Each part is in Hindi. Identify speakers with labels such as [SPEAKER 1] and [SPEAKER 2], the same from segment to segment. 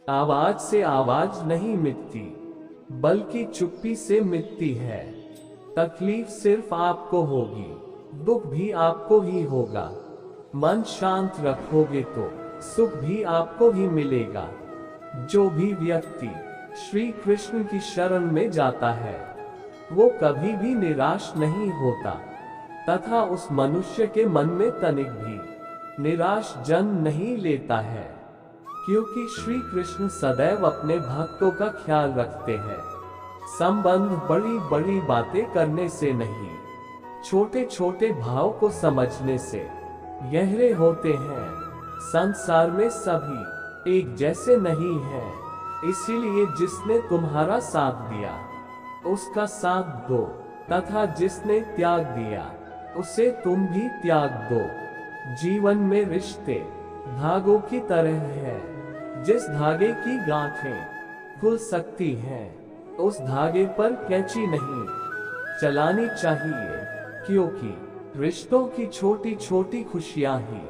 [SPEAKER 1] आवाज से आवाज नहीं मिटती, बल्कि चुप्पी से मिटती है। तकलीफ सिर्फ आपको होगी, दुख भी आपको ही होगा। मन शांत रखोगे तो सुख भी आपको ही मिलेगा। जो भी व्यक्ति श्री कृष्ण की शरण में जाता है, वो कभी भी निराश नहीं होता, तथा उस मनुष्य के मन में तनिक भी निराश जन्म नहीं लेता है, क्योंकि श्री कृष्ण सदैव अपने भक्तों का ख्याल रखते हैं। संबंध बड़ी बड़ी बातें करने से नहीं, छोटे छोटे भाव को समझने से गहरे होते हैं। संसार में सभी एक जैसे नहीं हैं, इसीलिए जिसने तुम्हारा साथ दिया उसका साथ दो, तथा जिसने त्याग दिया उसे तुम भी त्याग दो। जीवन में रिश्ते धागों की तरह है। जिस धागे की गांठें खुल सकती हैं, उस धागे पर कैंची नहीं चलानी चाहिए, क्योंकि रिश्तों की छोटी छोटी खुशियां ही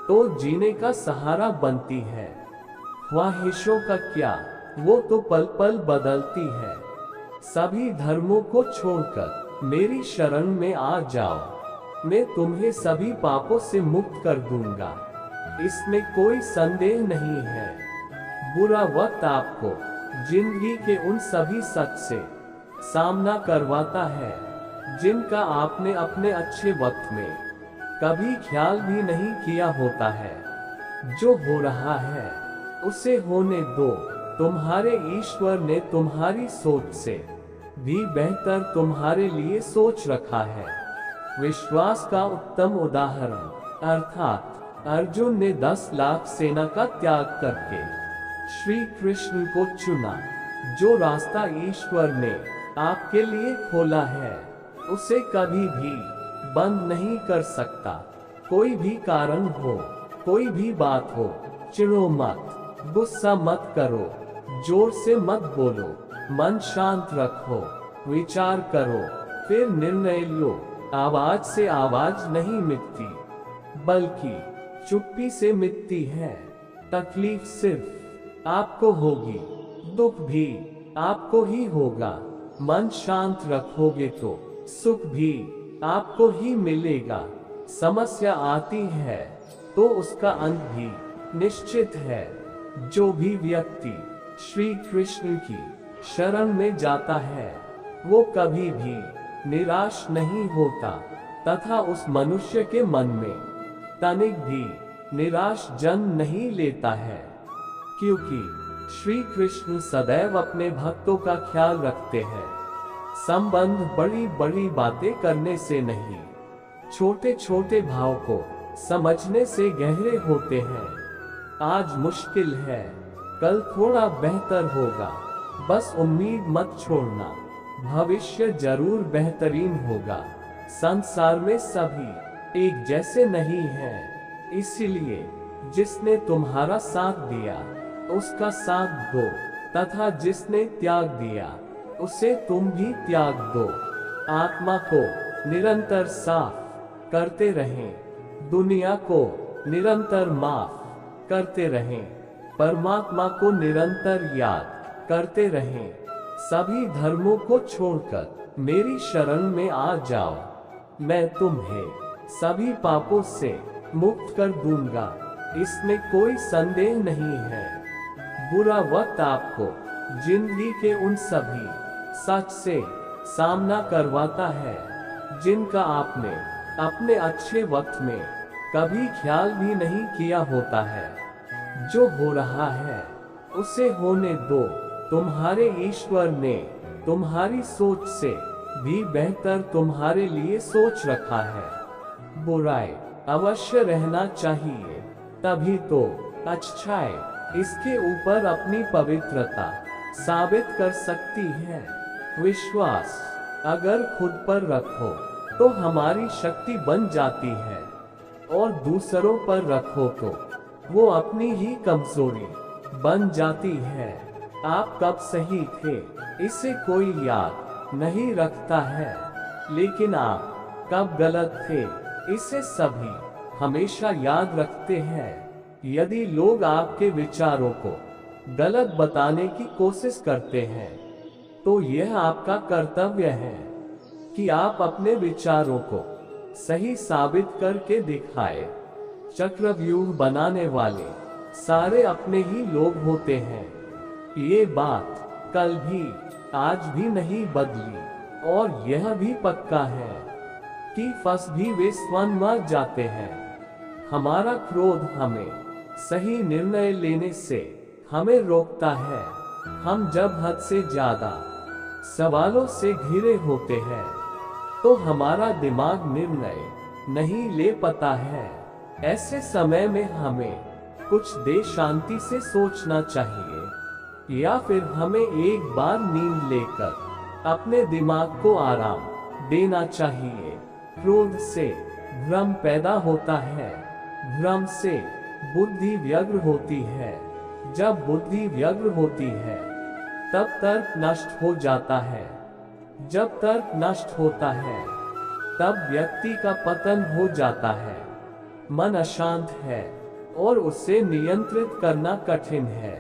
[SPEAKER 1] तो जीने का सहारा बनती है। ख्वाहिशों का क्या, वो तो पल पल बदलती है। सभी धर्मों को छोड़कर मेरी शरण में आ जाओ, मैं तुम्हें सभी पापों से मुक्त कर दूंगा, इसमें कोई संदेह नहीं है। बुरा वक्त आपको जिंदगी के उन सभी सच से सामना करवाता है, जिनका आपने अपने अच्छे वक्त में कभी ख्याल भी नहीं किया होता है। जो हो रहा है उसे होने दो, तुम्हारे ईश्वर ने तुम्हारी सोच से भी बेहतर तुम्हारे लिए सोच रखा है। विश्वास का उत्तम उदाहरण अर्थात अर्जुन ने 10 लाख सेना का त्याग करके श्री कृष्ण को चुना। जो रास्ता ईश्वर ने आपके लिए खोला है, उसे कभी भी बंद नहीं कर सकता। कोई भी कारण हो, कोई भी बात हो, चिढ़ो मत, गुस्सा मत करो, जोर से मत बोलो, मन शांत रखो, विचार करो, फिर निर्णय लो। आवाज से आवाज नहीं मिटती, बल्कि चुप्पी से मिटती है। तकलीफ सिर्फ आपको होगी, दुख भी आपको ही होगा। मन शांत रखोगे तो सुख भी आपको ही मिलेगा। समस्या आती है तो उसका अंत भी निश्चित है। जो भी व्यक्ति श्री कृष्ण की शरण में जाता है, वो कभी भी निराश नहीं होता, तथा उस मनुष्य के मन में तनिक भी निराश जन्म नहीं लेता है, क्योंकि श्री कृष्ण सदैव अपने भक्तों का ख्याल रखते हैं। संबंध बड़ी बड़ी बातें करने से नहीं, छोटे छोटे भाव को समझने से गहरे होते हैं। आज मुश्किल है, कल थोड़ा बेहतर होगा, बस उम्मीद मत छोड़ना, भविष्य जरूर बेहतरीन होगा। संसार में सभी एक जैसे नहीं हैं, इसीलिए जिसने तुम्हारा साथ दिया उसका साथ दो, तथा जिसने त्याग दिया उसे तुम भी त्याग दो। आत्मा को निरंतर साफ करते रहें, दुनिया को निरंतर माफ करते रहें, परमात्मा को निरंतर याद करते रहें। सभी धर्मों को छोड़कर मेरी शरण में आ जाओ, मैं तुम्हें सभी पापों से मुक्त कर दूंगा, इसमें कोई संदेह नहीं है। बुरा वक्त आपको जिंदगी के उन सभी सच से सामना करवाता है, जिनका आपने अपने अच्छे वक्त में कभी ख्याल भी नहीं किया होता है। जो हो रहा है उसे होने दो, तुम्हारे ईश्वर ने तुम्हारी सोच से भी बेहतर तुम्हारे लिए सोच रखा है। बुराई अवश्य रहना चाहिए, तभी तो अच्छाई इसके ऊपर अपनी पवित्रता साबित कर सकती है। विश्वास अगर खुद पर रखो तो हमारी शक्ति बन जाती है, और दूसरों पर रखो तो वो अपनी ही कमजोरी बन जाती है। आप कब सही थे इसे कोई याद नहीं रखता है, लेकिन आप कब गलत थे इसे सभी हमेशा याद रखते हैं। यदि लोग आपके विचारों को गलत बताने की कोशिश करते हैं, तो यह आपका कर्तव्य है कि आप अपने विचारों को सही साबित करके दिखाए। चक्रव्यूह बनाने वाले सारे अपने ही लोग होते हैं। ये बात कल भी आज भी नहीं बदली, और यह भी पक्का है कि फंस भी वे स्वयं मर जाते हैं। हमारा क्रोध हमें सही निर्णय लेने से हमें रोकता है। हम जब हद से ज्यादा सवालों से घिरे होते हैं तो हमारा दिमाग निर्णय नहीं ले पाता है। ऐसे समय में हमें कुछ देर शांति से सोचना चाहिए, या फिर हमें एक बार नींद लेकर अपने दिमाग को आराम देना चाहिए। क्रोध से भ्रम पैदा होता है, भ्रम से बुद्धि व्यग्र होती है, जब बुद्धि व्यग्र होती है तब तर्क नष्ट हो जाता है, जब तर्क नष्ट होता है तब व्यक्ति का पतन हो जाता है। मन अशांत है और उसे नियंत्रित करना कठिन है,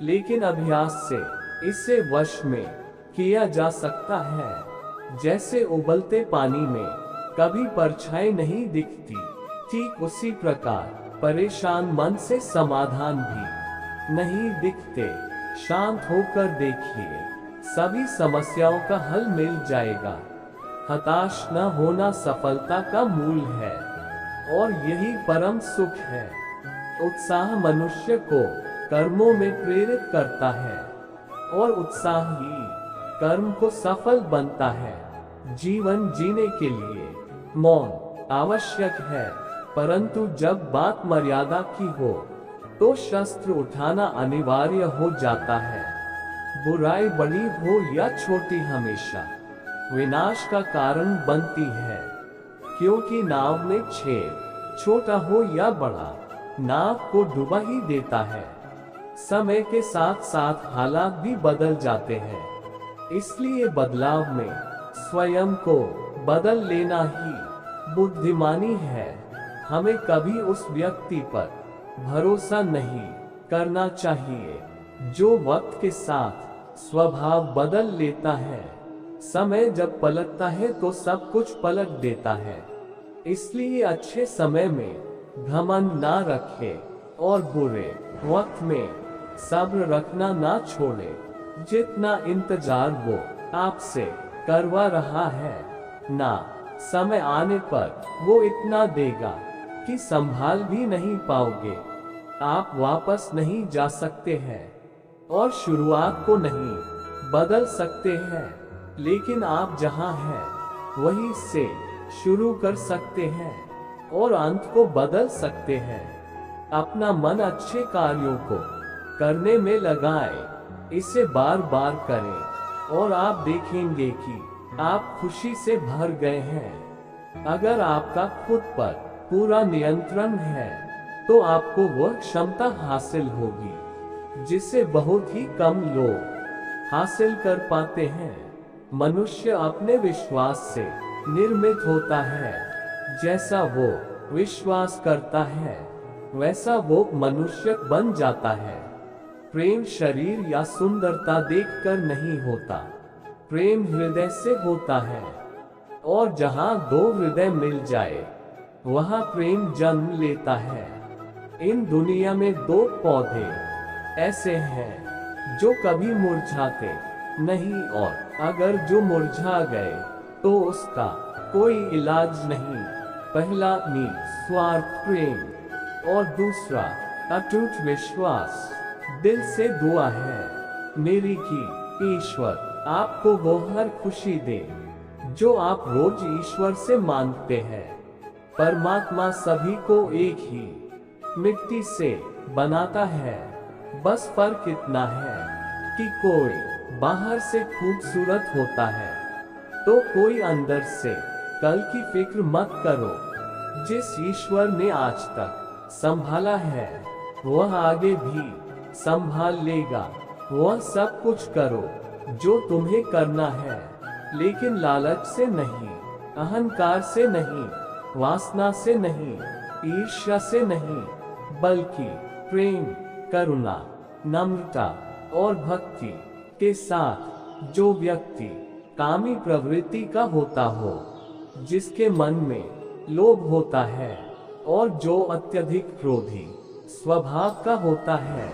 [SPEAKER 1] लेकिन अभ्यास से इसे वश में किया जा सकता है। जैसे उबलते पानी में कभी परछाई नहीं दिखती, ठीक उसी प्रकार परेशान मन से समाधान भी नहीं दिखते। शांत होकर देखिए, सभी समस्याओं का हल मिल जाएगा। हताश न होना सफलता का मूल है, और यही परम सुख है। उत्साह मनुष्य को कर्मों में प्रेरित करता है, और उत्साह ही कर्म को सफल बनता है। जीवन जीने के लिए मौन आवश्यक है, परंतु जब बात मर्यादा की हो तो शस्त्र उठाना अनिवार्य हो जाता है। बुराई बड़ी हो या छोटी हमेशा विनाश का कारण बनती है, क्योंकि नाव में छेद छोटा हो या बड़ा नाव को डुबा ही देता है। समय के साथ साथ हालात भी बदल जाते हैं, इसलिए बदलाव में स्वयं को बदल लेना ही बुद्धिमानी है। हमें कभी उस व्यक्ति पर भरोसा नहीं करना चाहिए जो वक्त के साथ स्वभाव बदल लेता है। समय जब पलटता है तो सब कुछ पलट देता है। इसलिए अच्छे समय में घमंड ना रखें और बुरे वक्त में सब्र रखना ना छोड़े। जितना इंतजार वो आपसे करवा रहा है, ना समय आने पर वो इतना देगा कि संभाल भी नहीं पाओगे। आप वापस नहीं जा सकते हैं और शुरुआत को नहीं बदल सकते हैं, लेकिन आप जहां हैं वहीं से शुरू कर सकते हैं और अंत को बदल सकते हैं। अपना मन अच्छे कार्यों को करने में लगाएं, इसे बार बार करें और आप देखेंगे कि आप खुशी से भर गए हैं। अगर आपका खुद पर पूरा नियंत्रण है तो आपको वह क्षमता हासिल होगी जिसे बहुत ही कम लोग हासिल कर पाते हैं। मनुष्य अपने विश्वास से निर्मित होता है। जैसा वो विश्वास करता है वैसा वो मनुष्य बन जाता है। प्रेम शरीर या सुंदरता देखकर नहीं होता, प्रेम हृदय से होता है। और जहां दो हृदय मिल जाए वहां प्रेम जन्म लेता है। इन दुनिया में दो पौधे ऐसे हैं जो कभी मुरझाते नहीं, और अगर जो मुरझा गए तो उसका कोई इलाज नहीं। पहला निस्वार्थ प्रेम और दूसरा अटूट विश्वास। दिल से दुआ है मेरी कि ईश्वर आपको वो हर खुशी दे जो आप रोज ईश्वर से मांगते हैं। परमात्मा सभी को एक ही मिट्टी से बनाता है, बस फर्क इतना है कि कोई बाहर से खूबसूरत होता है तो कोई अंदर से। कल की फिक्र मत करो, जिस ईश्वर ने आज तक संभाला है वह आगे भी संभाल लेगा। वह सब कुछ करो जो तुम्हें करना है, लेकिन लालच से नहीं, अहंकार से नहीं, वासना से नहीं, ईर्ष्या से नहीं, बल्कि प्रेम, करुणा, नम्रता और भक्ति के साथ जो व्यक्ति कामी प्रवृत्ति का होता हो, जिसके मन में लोभ होता है और जो अत्यधिक क्रोधी स्वभाव का होता है,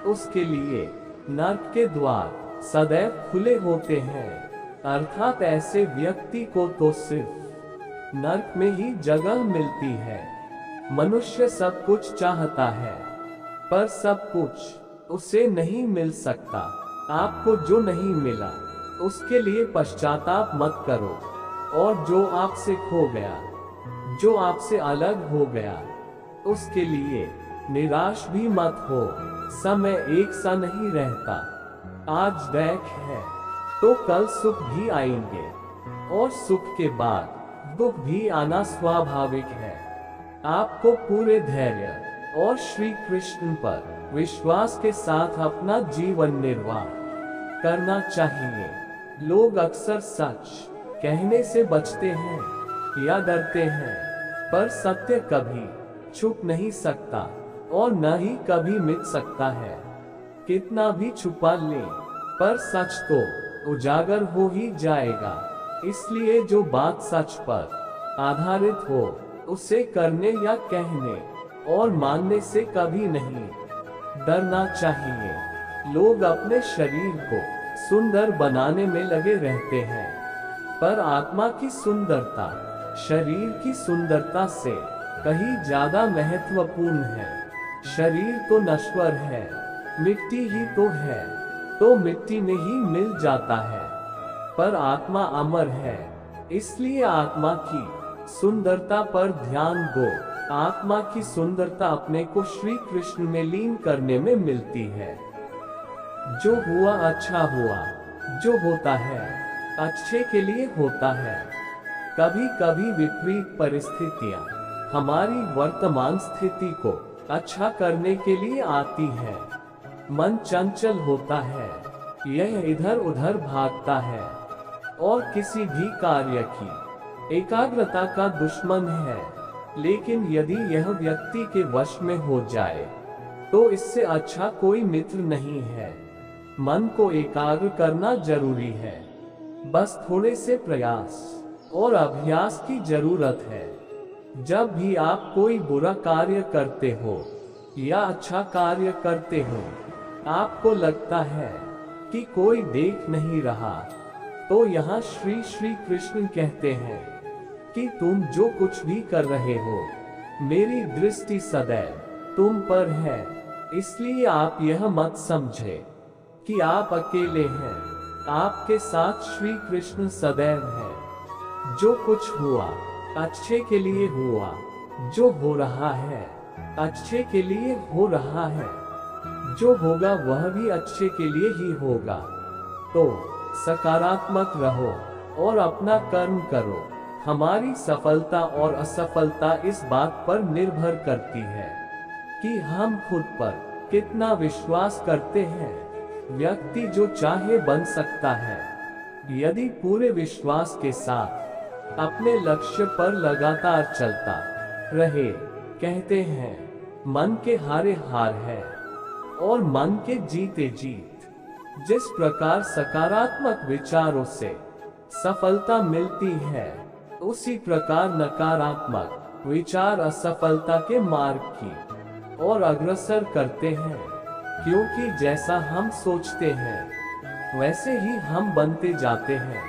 [SPEAKER 1] उसके लिए नरक के द्वार सदैव खुले होते हैं। अर्थात ऐसे व्यक्ति को तो सिर्फ नरक में ही जगह मिलती है। मनुष्य सब कुछ चाहता है, पर सब कुछ उसे नहीं मिल सकता। आपको जो नहीं मिला उसके लिए पश्चाताप मत करो, और जो आपसे खो गया, जो आपसे अलग हो गया, उसके लिए निराश भी मत हो। समय एक सा नहीं रहता। आज दुख है तो कल सुख भी आएंगे, और सुख के बाद दुख भी आना स्वाभाविक है। आपको पूरे धैर्य और श्री कृष्ण पर विश्वास के साथ अपना जीवन निर्वाह करना चाहिए। लोग अक्सर सच कहने से बचते हैं या डरते हैं, पर सत्य कभी छुप नहीं सकता और न ही कभी मिट सकता है। कितना भी छुपा ले, पर सच तो उजागर हो ही जाएगा। इसलिए जो बात सच पर आधारित हो, उसे करने या कहने और मानने से कभी नहीं डरना चाहिए। लोग अपने शरीर को सुंदर बनाने में लगे रहते हैं, पर आत्मा की सुंदरता शरीर की सुंदरता से कहीं ज्यादा महत्वपूर्ण है। शरीर तो नश्वर है, मिट्टी ही तो है, तो मिट्टी में ही मिल जाता है, पर आत्मा अमर है। इसलिए आत्मा की सुंदरता पर ध्यान दो। आत्मा की सुंदरता अपने को श्री कृष्ण में लीन करने में मिलती है। जो हुआ अच्छा हुआ, जो होता है अच्छे के लिए होता है। कभी कभी विपरीत परिस्थितियां हमारी वर्तमान स्थिति को अच्छा करने के लिए आती है। मन चंचल होता है, यह इधर उधर भागता है और किसी भी कार्य की एकाग्रता का दुश्मन है। लेकिन यदि यह व्यक्ति के वश में हो जाए, तो इससे अच्छा कोई मित्र नहीं है। मन को एकाग्र करना जरूरी है। बस थोड़े से प्रयास और अभ्यास की जरूरत है। जब भी आप कोई बुरा कार्य करते हो या अच्छा कार्य करते हो, आपको लगता है कि कोई देख नहीं रहा, तो यहाँ श्री श्री कृष्ण कहते हैं कि तुम जो कुछ भी कर रहे हो, मेरी दृष्टि सदैव तुम पर है। इसलिए आप यह मत समझे कि आप अकेले हैं। आपके साथ श्री कृष्ण सदैव है। जो कुछ हुआ अच्छे के लिए हुआ, जो हो रहा है अच्छे के लिए हो रहा है, जो होगा वह भी अच्छे के लिए ही होगा। तो सकारात्मक रहो और अपना कर्म करो। हमारी सफलता और असफलता इस बात पर निर्भर करती है कि हम खुद पर कितना विश्वास करते हैं। व्यक्ति जो चाहे बन सकता है, यदि पूरे विश्वास के साथ अपने लक्ष्य पर लगातार चलता रहे। कहते हैं मन के हारे हार है और मन के जीते जीत। जिस प्रकार सकारात्मक विचारों से सफलता मिलती है, उसी प्रकार नकारात्मक विचार असफलता के मार्ग की ओर अग्रसर करते हैं। क्योंकि जैसा हम सोचते हैं, वैसे ही हम बनते जाते हैं,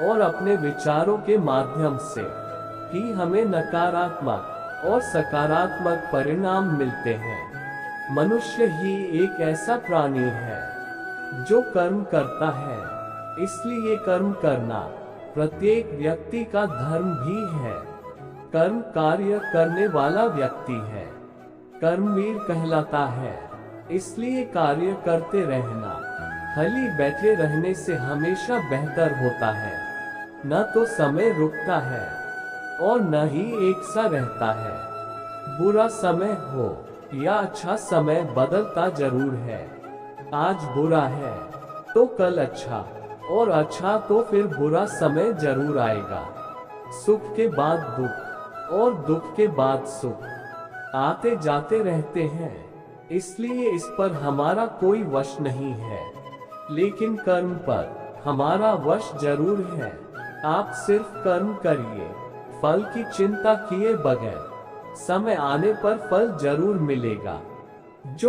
[SPEAKER 1] और अपने विचारों के माध्यम से ही हमें नकारात्मक और सकारात्मक परिणाम मिलते हैं। मनुष्य ही एक ऐसा प्राणी है जो कर्म करता है, इसलिए कर्म करना प्रत्येक व्यक्ति का धर्म भी है। कर्म कार्य करने वाला व्यक्ति है, कर्मवीर कहलाता है। इसलिए कार्य करते रहना खाली बैठे रहने से हमेशा बेहतर होता है। न तो समय रुकता है और न ही एक सा रहता है। बुरा समय हो या अच्छा समय बदलता जरूर है। आज बुरा है तो कल अच्छा, और अच्छा तो फिर बुरा समय जरूर आएगा। सुख के बाद दुख और दुख के बाद सुख आते जाते रहते हैं। इसलिए इस पर हमारा कोई वश नहीं है, लेकिन कर्म पर हमारा वश जरूर है। आप सिर्फ कर्म करिए, फल की चिंता किए बगैर। समय आने पर फल जरूर मिलेगा। जो